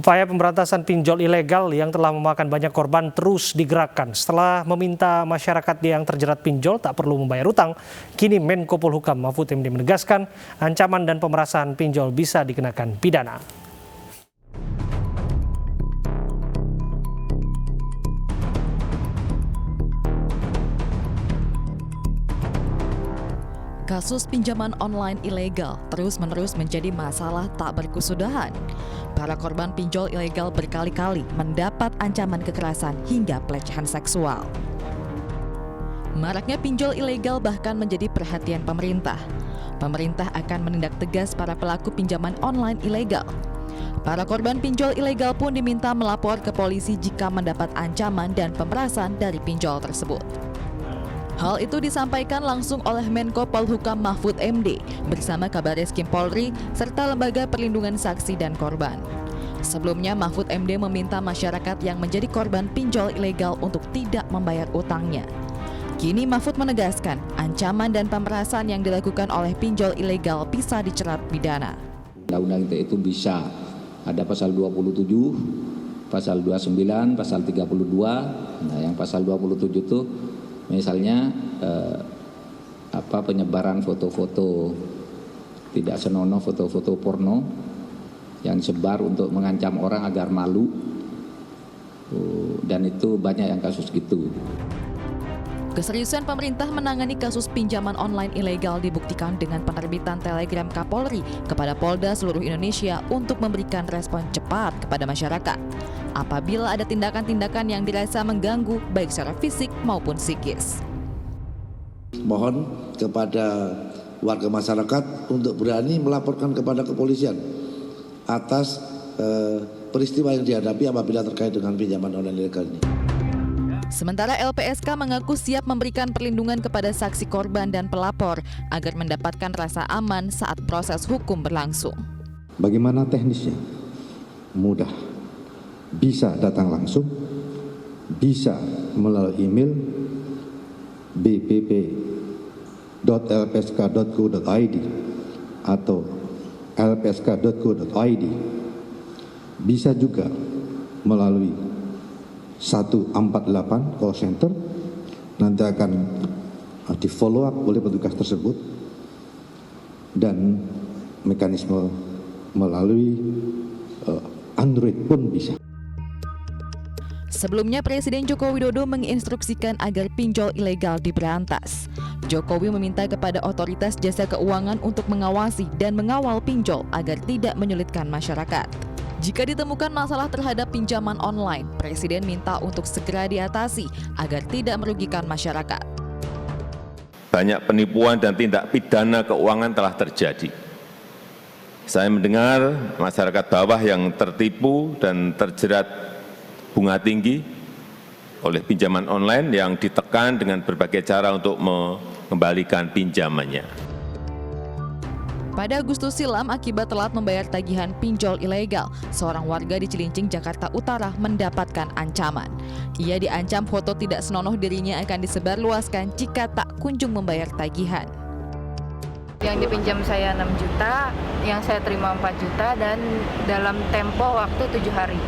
Upaya pemberantasan pinjol ilegal yang telah memakan banyak korban terus digerakkan. Setelah meminta masyarakat yang terjerat pinjol tak perlu membayar utang, kini Menko Polhukam Mahfud MD menegaskan ancaman dan pemerasan pinjol bisa dikenakan pidana. Kasus pinjaman online ilegal terus-menerus menjadi masalah tak berkesudahan. Para korban pinjol ilegal berkali-kali mendapat ancaman kekerasan hingga pelecehan seksual. Maraknya pinjol ilegal bahkan menjadi perhatian pemerintah. Pemerintah akan menindak tegas para pelaku pinjaman online ilegal. Para korban pinjol ilegal pun diminta melapor ke polisi jika mendapat ancaman dan pemerasan dari pinjol tersebut. Hal itu disampaikan langsung oleh Menko Polhukam Mahfud MD bersama Kabareskrim Polri serta Lembaga Perlindungan Saksi dan Korban. Sebelumnya Mahfud MD meminta masyarakat yang menjadi korban pinjol ilegal untuk tidak membayar utangnya. Kini Mahfud menegaskan ancaman dan pemerasan yang dilakukan oleh pinjol ilegal bisa dijerat pidana. Undang-undang ITE itu bisa ada pasal 27, pasal 29, pasal 32. Nah, yang pasal 27 itu misalnya penyebaran foto-foto tidak senonoh, foto-foto porno yang disebar untuk mengancam orang agar malu, dan itu banyak yang kasus gitu. Keseriusan pemerintah menangani kasus pinjaman online ilegal dibuktikan dengan penerbitan telegram Kapolri kepada Polda seluruh Indonesia untuk memberikan respon cepat kepada masyarakat apabila ada tindakan-tindakan yang dirasa mengganggu baik secara fisik maupun psikis. Mohon kepada warga masyarakat untuk berani melaporkan kepada kepolisian atas peristiwa yang dihadapi apabila terkait dengan pinjaman online ilegal ini. Sementara LPSK mengaku siap memberikan perlindungan kepada saksi korban dan pelapor agar mendapatkan rasa aman saat proses hukum berlangsung. Bagaimana teknisnya? Mudah. Bisa datang langsung, bisa melalui email bpp.lpsk.go.id atau lpsk.go.id. Bisa juga melalui 148 call center, nanti akan di follow up oleh petugas tersebut, dan mekanisme melalui Android pun bisa. Sebelumnya Presiden Joko Widodo menginstruksikan agar pinjol ilegal diberantas. Jokowi meminta kepada otoritas jasa keuangan untuk mengawasi dan mengawal pinjol agar tidak menyulitkan masyarakat. Jika ditemukan masalah terhadap pinjaman online, Presiden minta untuk segera diatasi agar tidak merugikan masyarakat. Banyak penipuan dan tindak pidana keuangan telah terjadi. Saya mendengar masyarakat bawah yang tertipu dan terjerat bunga tinggi oleh pinjaman online yang ditekan dengan berbagai cara untuk mengembalikan pinjamannya. Pada Agustus silam, akibat telat membayar tagihan pinjol ilegal, seorang warga di Cilincing, Jakarta Utara mendapatkan ancaman. Ia diancam foto tidak senonoh dirinya akan disebarluaskan jika tak kunjung membayar tagihan. Yang dipinjam saya 6 juta, yang saya terima 4 juta, dan dalam tempo waktu 7 hari.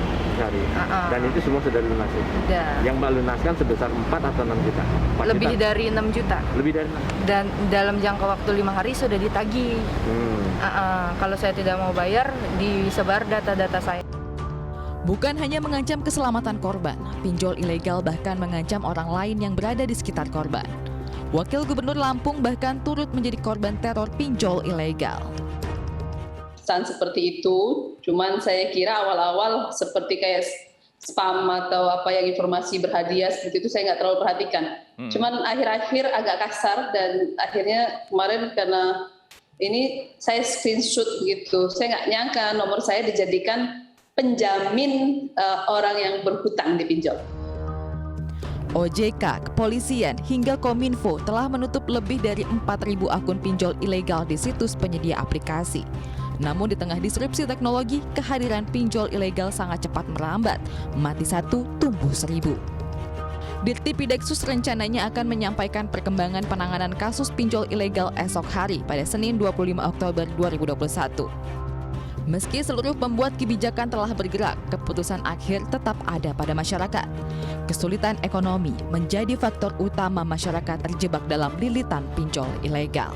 Dan itu semua sudah dilunasi? Sudah. Yang melunaskan sebesar 4 atau 6 juta? Lebih dari 6 juta. Lebih dari 6? Dan dalam jangka waktu 5 hari sudah ditagih. Kalau saya tidak mau bayar, disebar data-data saya. Bukan hanya mengancam keselamatan korban, pinjol ilegal bahkan mengancam orang lain yang berada di sekitar korban. Wakil Gubernur Lampung bahkan turut menjadi korban teror pinjol ilegal. Seperti itu, cuman saya kira awal-awal seperti kayak spam atau apa yang informasi berhadiah seperti itu saya nggak terlalu perhatikan. Cuman akhir-akhir agak kasar, dan akhirnya kemarin karena ini saya screenshot gitu, saya nggak nyangka nomor saya dijadikan penjamin orang yang berhutang di pinjol. OJK, kepolisian, hingga Kominfo telah menutup lebih dari 4.000 akun pinjol ilegal di situs penyedia aplikasi. Namun di tengah disrupsi teknologi, kehadiran pinjol ilegal sangat cepat merambat. Mati satu, tumbuh 1000. Dirtipideksus rencananya akan menyampaikan perkembangan penanganan kasus pinjol ilegal esok hari pada Senin 25 Oktober 2021. Meski seluruh pembuat kebijakan telah bergerak, keputusan akhir tetap ada pada masyarakat. Kesulitan ekonomi menjadi faktor utama masyarakat terjebak dalam lilitan pinjol ilegal.